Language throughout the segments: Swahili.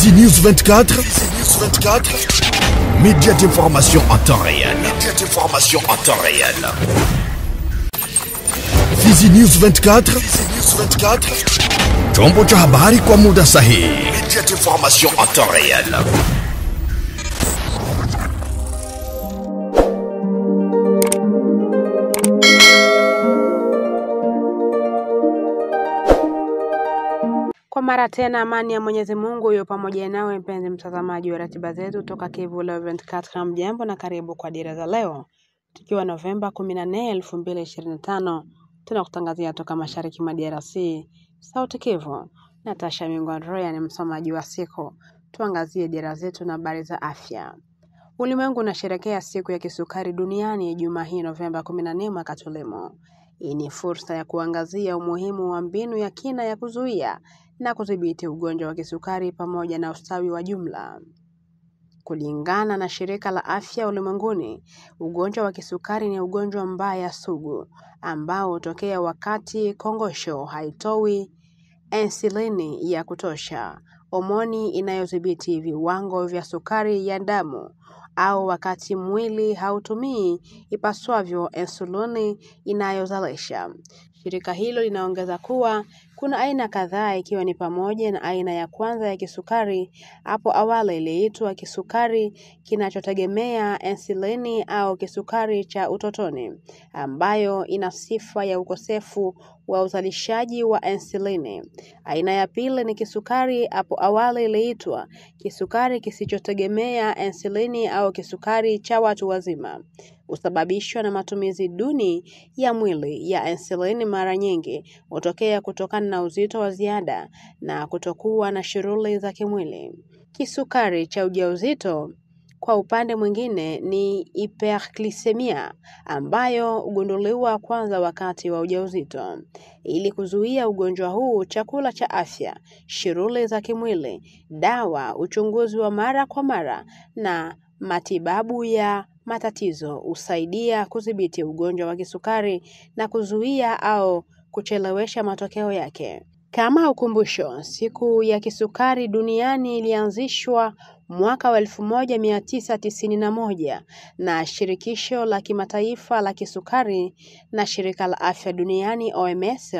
Fizi News 24. Fizi News 24. Média d'information en temps réel. Média d'information en temps réel. Fizi News 24. Fizi News 24. Chombo cha habari kwa muda sahihi. Média d'information en temps réel. Kwa mara tena amani ya Mwenyezi Mungu iwe pamoja nawe mpenzi mtazamaji wa ratiba zetu toka Kivu 24. Mjambo na karibu kwa dira za leo. Tukiwa Novemba 14, 2025, tunakutangazia toka mashariki mwa DRC, Sauti Kivu. Natasha Mingwa ni msomaji wa siku. Tuangazie dira zetu na habari za afya. Ulimwengu unasherehekea siku ya kisukari duniani Ijumaa hii Novemba 14 mwaka tulimo. Hii ni fursa ya kuangazia umuhimu wa mbinu ya kina ya kuzuia na kudhibiti ugonjwa wa kisukari pamoja na ustawi wa jumla. Kulingana na Shirika la Afya Ulimwenguni, ugonjwa wa kisukari ni ugonjwa mbaya sugu ambao hutokea wakati kongosho haitoi insulini ya kutosha, homoni inayodhibiti viwango vya sukari ya damu, au wakati mwili hautumii ipaswavyo insulini inayozalisha. Shirika hilo linaongeza kuwa kuna aina kadhaa ikiwa ni pamoja na aina ya kwanza ya kisukari hapo awali iliitwa kisukari kinachotegemea insulini au kisukari cha utotoni, ambayo ina sifa ya ukosefu wa uzalishaji wa insulini. Aina ya pili ni kisukari hapo awali iliitwa kisukari kisichotegemea insulini au kisukari cha watu wazima. Husababishwa na matumizi duni ya mwili ya insulini. Mara nyingi hutokea kutokana na uzito wa ziada na kutokuwa na shughuli za kimwili. Kisukari cha ujauzito kwa upande mwingine ni hyperglycemia, ambayo hugunduliwa kwanza wakati wa ujauzito. Ili kuzuia ugonjwa huu, chakula cha afya, shughuli za kimwili, dawa, uchunguzi wa mara kwa mara na matibabu ya matatizo husaidia kudhibiti ugonjwa wa kisukari na kuzuia au kuchelewesha matokeo yake. Kama ukumbusho, siku ya kisukari duniani ilianzishwa mwaka wa 1991 na Shirikisho la Kimataifa la Kisukari na Shirika la Afya Duniani OMS,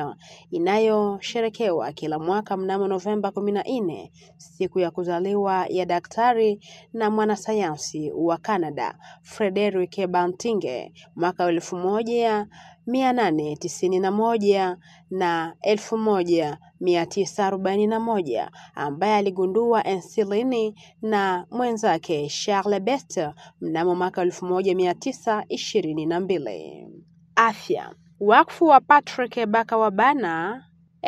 inayosherekewa kila mwaka mnamo Novemba 14, siku ya kuzaliwa ya daktari na mwanasayansi wa Canada Frederick Banting mwaka 1891 na 1941, ambaye aligundua insulini na mwenzake Charles Best mnamo mwaka 1922. Afya. Wakfu wa Patrick Bakawabana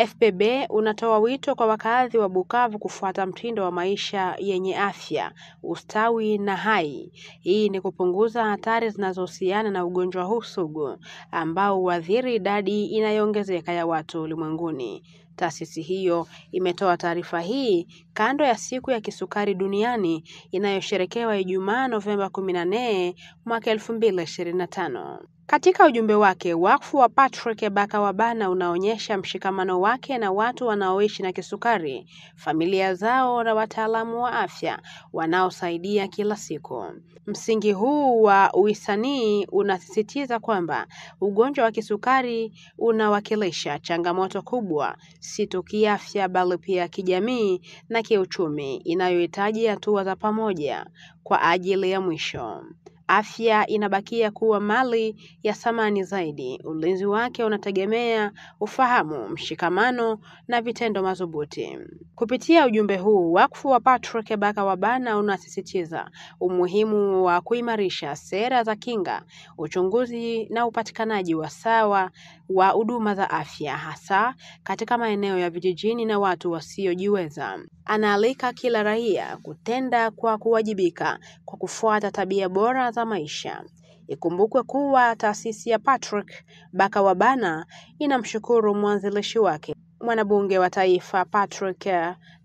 FPB unatoa wito kwa wakazi wa Bukavu kufuata mtindo wa maisha yenye afya, ustawi na hai. Hii ni kupunguza hatari zinazohusiana na ugonjwa huu sugu ambao huathiri idadi inayoongezeka ya watu ulimwenguni. Taasisi hiyo imetoa taarifa hii kando ya siku ya kisukari duniani inayosherekewa Ijumaa Novemba 14 mwaka 2025. Katika ujumbe wake, wakfu wa Patrick Bakawabana unaonyesha mshikamano wake na watu wanaoishi na kisukari, familia zao na wataalamu wa afya wanaosaidia kila siku. Msingi huu wa uhisani unasisitiza kwamba ugonjwa wa kisukari unawakilisha changamoto kubwa, si tu kiafya bali pia kijamii na kiuchumi, inayohitaji hatua za pamoja kwa ajili ya mwisho. Afya inabakia kuwa mali ya thamani zaidi. Ulinzi wake unategemea ufahamu, mshikamano na vitendo madhubuti. Kupitia ujumbe huu, wakfu wa Patrick Bakawabana unasisitiza umuhimu wa kuimarisha sera za kinga, uchunguzi na upatikanaji wa sawa wa huduma za afya, hasa katika maeneo ya vijijini na watu wasiojiweza. Anaalika kila raia kutenda kwa kuwajibika kwa kufuata tabia bora za maisha. Ikumbukwe kuwa taasisi ya Patrick Bakawabana inamshukuru mwanzilishi wake, mwanabunge wa taifa Patrick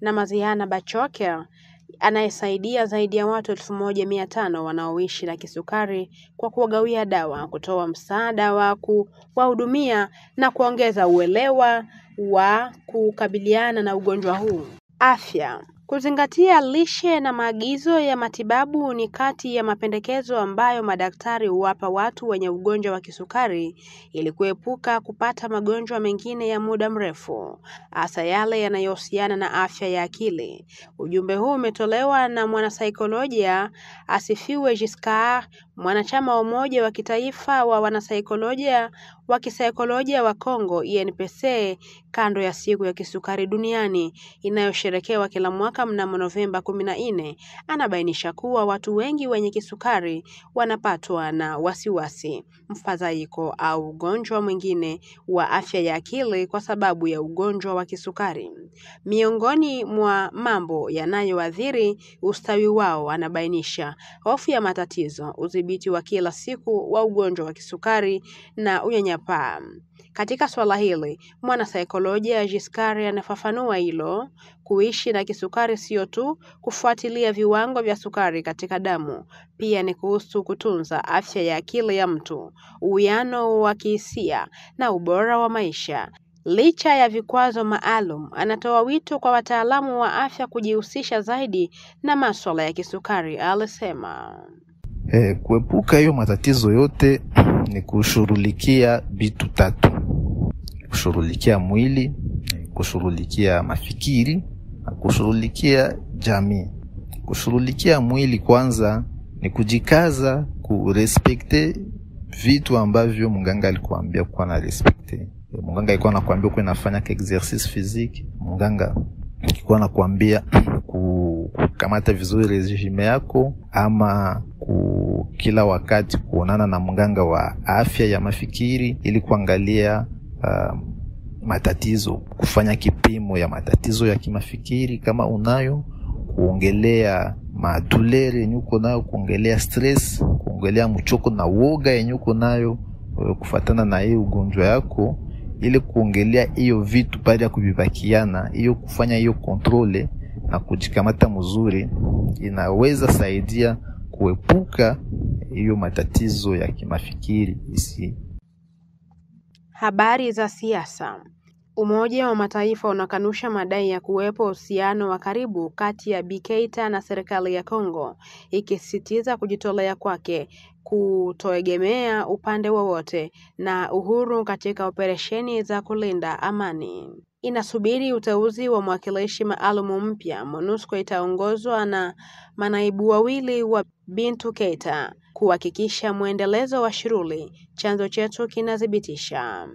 Namaziana Bachoke, anayesaidia zaidi ya watu 1500 wanaoishi na kisukari kwa kuwagawia dawa, kutoa msaada wa kuwahudumia na kuongeza uelewa wa kukabiliana na ugonjwa huu. Afya. Kuzingatia lishe na maagizo ya matibabu ni kati ya mapendekezo ambayo madaktari huwapa watu wenye ugonjwa wa kisukari ili kuepuka kupata magonjwa mengine ya muda mrefu, hasa yale yanayohusiana na afya ya akili. Ujumbe huu umetolewa na mwanasaikolojia Asifiwe Giscard, mwanachama wa Umoja wa Kitaifa wa Wanasaikolojia wa Kisaikolojia wa Kongo INPC, kando ya siku ya kisukari duniani inayosherekewa kila mwaka mnamo Novemba 14. Anabainisha kuwa watu wengi wenye kisukari wanapatwa na wasiwasi, mfadhaiko au ugonjwa mwingine wa afya ya akili kwa sababu ya ugonjwa wa kisukari. Miongoni mwa mambo yanayoathiri ustawi wao, anabainisha hofu ya matatizo, udhibiti wa kila siku wa ugonjwa wa kisukari na unyanyapaa. Katika swala hili, mwanasaikolojia Giscard anafafanua hilo: kuishi na kisukari sio tu kufuatilia viwango vya sukari katika damu, pia ni kuhusu kutunza afya ya akili ya mtu, uwiano wa kihisia na ubora wa maisha. Licha ya vikwazo maalum, anatoa wito kwa wataalamu wa afya kujihusisha zaidi na masuala ya kisukari. Alisema kuepuka hiyo matatizo yote ni kushughulikia vitu tatu: kushughulikia mwili, kushughulikia mafikiri na kushughulikia jamii. Kushughulikia mwili kwanza ni kujikaza kurespekte vitu ambavyo mganga alikuambia kwa na respekte. Mganga alikuwa anakuambia uko unafanya exercice physique, mganga alikuwa anakuambia kukamata vizuri regime yako, ama kila wakati kuonana na mganga wa afya ya mafikiri ili kuangalia matatizo, kufanya kipimo ya matatizo ya kimafikiri kama unayo, kuongelea madulere yenye uko nayo, kuongelea stress, kuongelea mchoko na woga yenye uko nayo kufatana na hiyo ugonjwa yako, ili kuongelea hiyo vitu baada ya kuvibakiana, hiyo kufanya hiyo kontrole na kujikamata mzuri, inaweza saidia kuepuka hiyo matatizo ya kimafikiri isi. Habari za siasa. Umoja wa Mataifa unakanusha madai ya kuwepo uhusiano wa karibu kati ya Bi Keita na serikali ya Kongo, ikisisitiza kujitolea kwake kutoegemea upande wowote na uhuru katika operesheni za kulinda amani. Inasubiri uteuzi wa mwakilishi maalum mpya. MONUSCO itaongozwa na manaibu wawili wa Bintu Keita kuhakikisha muendelezo wa shughuli, chanzo chetu kinathibitisha.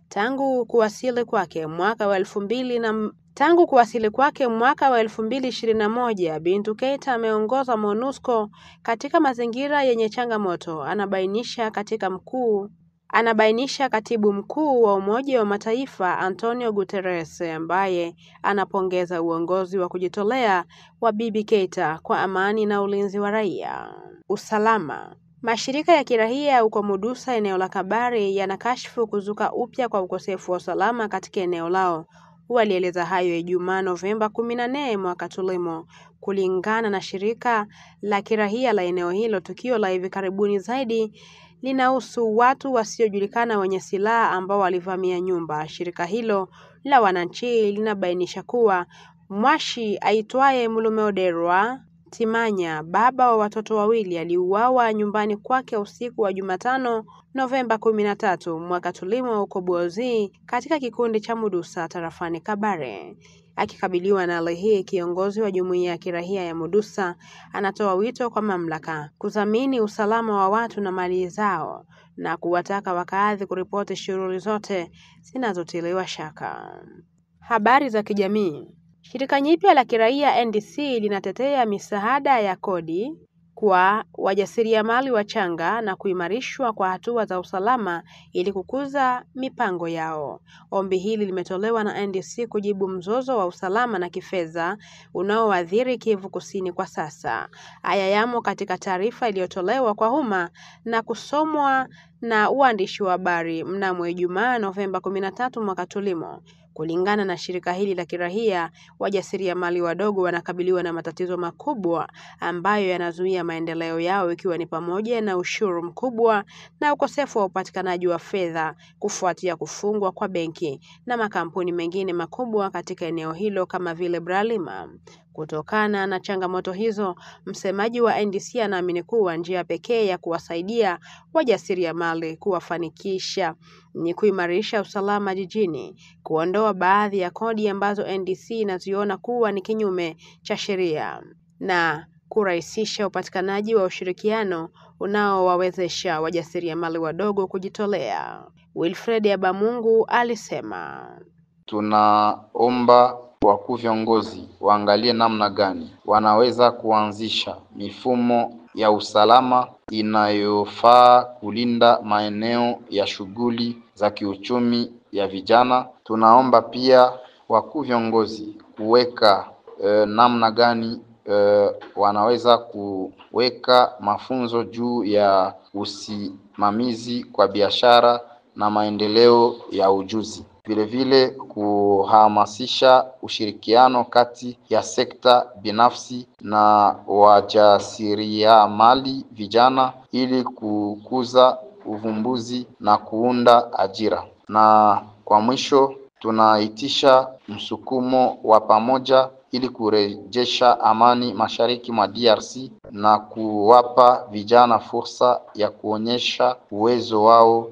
Tangu kuwasili kwake mwaka wa 2021, Bintu Keita ameongoza MONUSCO katika mazingira yenye changamoto, anabainisha katibu mkuu wa Umoja wa Mataifa Antonio Guterres, ambaye anapongeza uongozi wa kujitolea wa Bibi Keita kwa amani na ulinzi wa raia. Usalama. Mashirika ya kiraia huko Mudusa, eneo la Kabare, yanakashifu kuzuka upya kwa ukosefu wa usalama katika eneo lao. Walieleza hayo Ijumaa Novemba 14 mwaka tulimo. Kulingana na shirika la kiraia la eneo hilo, tukio la hivi karibuni zaidi linahusu watu wasiojulikana wenye silaha ambao walivamia nyumba. Shirika hilo la wananchi linabainisha kuwa mwashi aitwaye Mulumeoderwa Timanya, baba wa watoto wawili, aliuawa nyumbani kwake usiku wa Jumatano Novemba 13 mwaka tulimo huko Buozi katika kikundi cha Mudusa tarafani Kabare. Akikabiliwa na hali hii, kiongozi wa jumuiya ya kiraia ya Mudusa anatoa wito kwa mamlaka kudhamini usalama wa watu na mali zao na kuwataka wakazi kuripoti shughuli zote zinazotiliwa shaka. Habari za kijamii. Shirika nyipya la kiraia NDC linatetea misaada ya kodi kwa wajasiriamali wachanga na kuimarishwa kwa hatua za usalama ili kukuza mipango yao. Ombi hili limetolewa na NDC kujibu mzozo wa usalama na kifedha unaoathiri Kivu Kusini kwa sasa. Haya yamo katika taarifa iliyotolewa kwa umma na kusomwa na uandishi wa habari mnamo Ijumaa Novemba 13 mwaka tulimo. Kulingana na shirika hili la kiraia, wajasiriamali wadogo wanakabiliwa na matatizo makubwa ambayo yanazuia maendeleo yao, ikiwa ni pamoja na ushuru mkubwa na ukosefu wa upatikanaji wa fedha kufuatia kufungwa kwa benki na makampuni mengine makubwa katika eneo hilo kama vile Bralima. Kutokana na changamoto hizo, msemaji wa NDC anaamini kuwa njia pekee ya kuwasaidia wajasiriamali kuwafanikisha ni kuimarisha usalama jijini, kuondoa baadhi ya kodi ambazo NDC inaziona kuwa ni kinyume cha sheria na kurahisisha upatikanaji wa ushirikiano unaowawezesha wajasiriamali wadogo kujitolea. Wilfred Abamungu alisema, tunaomba wakuu viongozi waangalie namna gani wanaweza kuanzisha mifumo ya usalama inayofaa kulinda maeneo ya shughuli za kiuchumi ya vijana. Tunaomba pia wakuu viongozi kuweka namna gani wanaweza kuweka mafunzo juu ya usimamizi kwa biashara na maendeleo ya ujuzi. Vile vile kuhamasisha ushirikiano kati ya sekta binafsi na wajasiriamali vijana ili kukuza uvumbuzi na kuunda ajira. Na kwa mwisho tunaitisha msukumo wa pamoja ili kurejesha amani mashariki mwa DRC na kuwapa vijana fursa ya kuonyesha uwezo wao.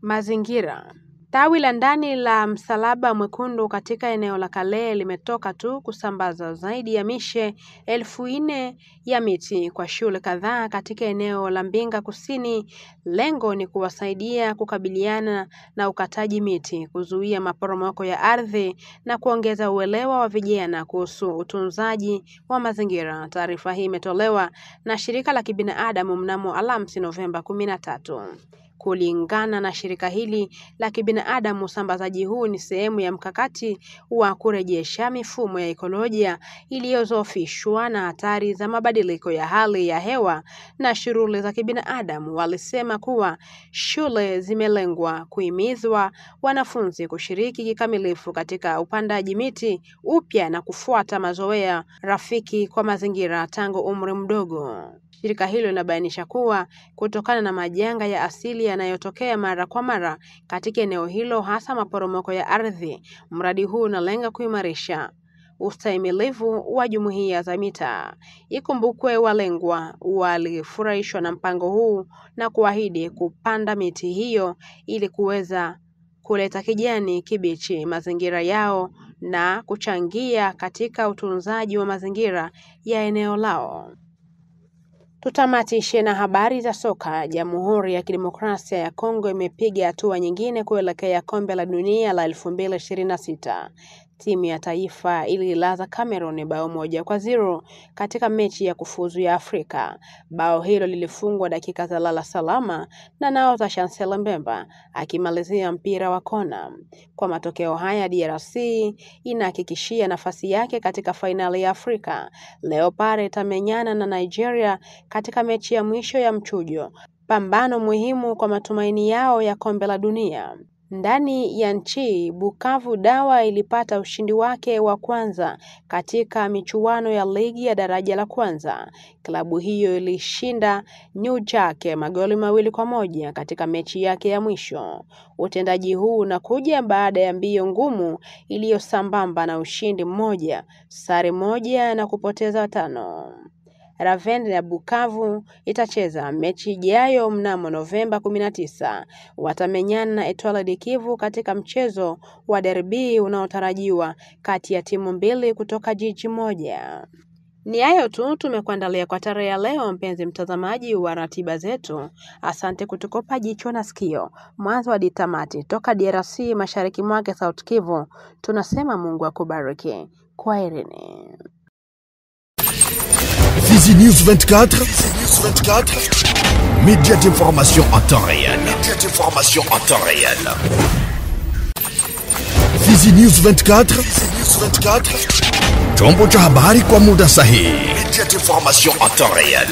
Mazingira. Tawi la ndani la Msalaba Mwekundu katika eneo la Kale limetoka tu kusambaza zaidi ya mishe 4,000 ya miti kwa shule kadhaa katika eneo la Mbinga Kusini. Lengo ni kuwasaidia kukabiliana na ukataji miti, kuzuia maporomoko ya ardhi na kuongeza uelewa wa vijana kuhusu utunzaji wa mazingira. Taarifa hii imetolewa na shirika la kibinadamu mnamo Alhamisi Novemba 13. Kulingana na shirika hili la kibinadamu, usambazaji huu ni sehemu ya mkakati wa kurejesha mifumo ya ekolojia iliyozofishwa na hatari za mabadiliko ya hali ya hewa na shughuli za kibinadamu. Walisema kuwa shule zimelengwa kuhimizwa wanafunzi kushiriki kikamilifu katika upandaji miti upya na kufuata mazoea rafiki kwa mazingira tangu umri mdogo. Shirika hilo linabainisha kuwa kutokana na majanga ya asili yanayotokea mara kwa mara katika eneo hilo, hasa maporomoko ya ardhi, mradi huu unalenga kuimarisha ustahimilivu wa jumuiya za mitaa. Ikumbukwe walengwa walifurahishwa na mpango huu na kuahidi kupanda miti hiyo ili kuweza kuleta kijani kibichi mazingira yao na kuchangia katika utunzaji wa mazingira ya eneo lao. Tutamatishe na habari za soka. Jamhuri ya Kidemokrasia ya Kongo imepiga hatua nyingine kuelekea kombe la dunia la 2026. Timu ya taifa ililaza Cameroon bao 1-0 katika mechi ya kufuzu ya Afrika. Bao hilo lilifungwa dakika za lala salama na nahodha Chancel Mbemba akimalizia mpira wa kona. Kwa matokeo haya, DRC inahakikishia nafasi yake katika fainali ya Afrika. Leopard itamenyana na Nigeria katika mechi ya mwisho ya mchujo, pambano muhimu kwa matumaini yao ya kombe la dunia. Ndani ya nchi, Bukavu Dawa ilipata ushindi wake wa kwanza katika michuano ya ligi ya daraja la kwanza. Klabu hiyo ilishinda New Jack magoli 2-1 katika mechi yake ya mwisho. Utendaji huu unakuja baada ya mbio ngumu iliyosambamba na ushindi mmoja, sare moja na kupoteza 5. Ravende ya Bukavu itacheza mechi ijayo mnamo Novemba 19. Watamenyana na Etoile du Kivu katika mchezo wa derby unaotarajiwa kati ya timu mbili kutoka jiji moja. Ni hayo tu tumekuandalia kwa tarehe ya leo, mpenzi mtazamaji wa ratiba zetu. Asante kutukopa jicho na sikio mwanzo hadi tamati. Toka DRC mashariki mwake South Kivu, tunasema Mungu akubariki. Kwaherini. Fizi News 24, média d'information en temps réel. Fizi News 24, chombo cha habari kwa muda sahihi. Média d'information en temps réel.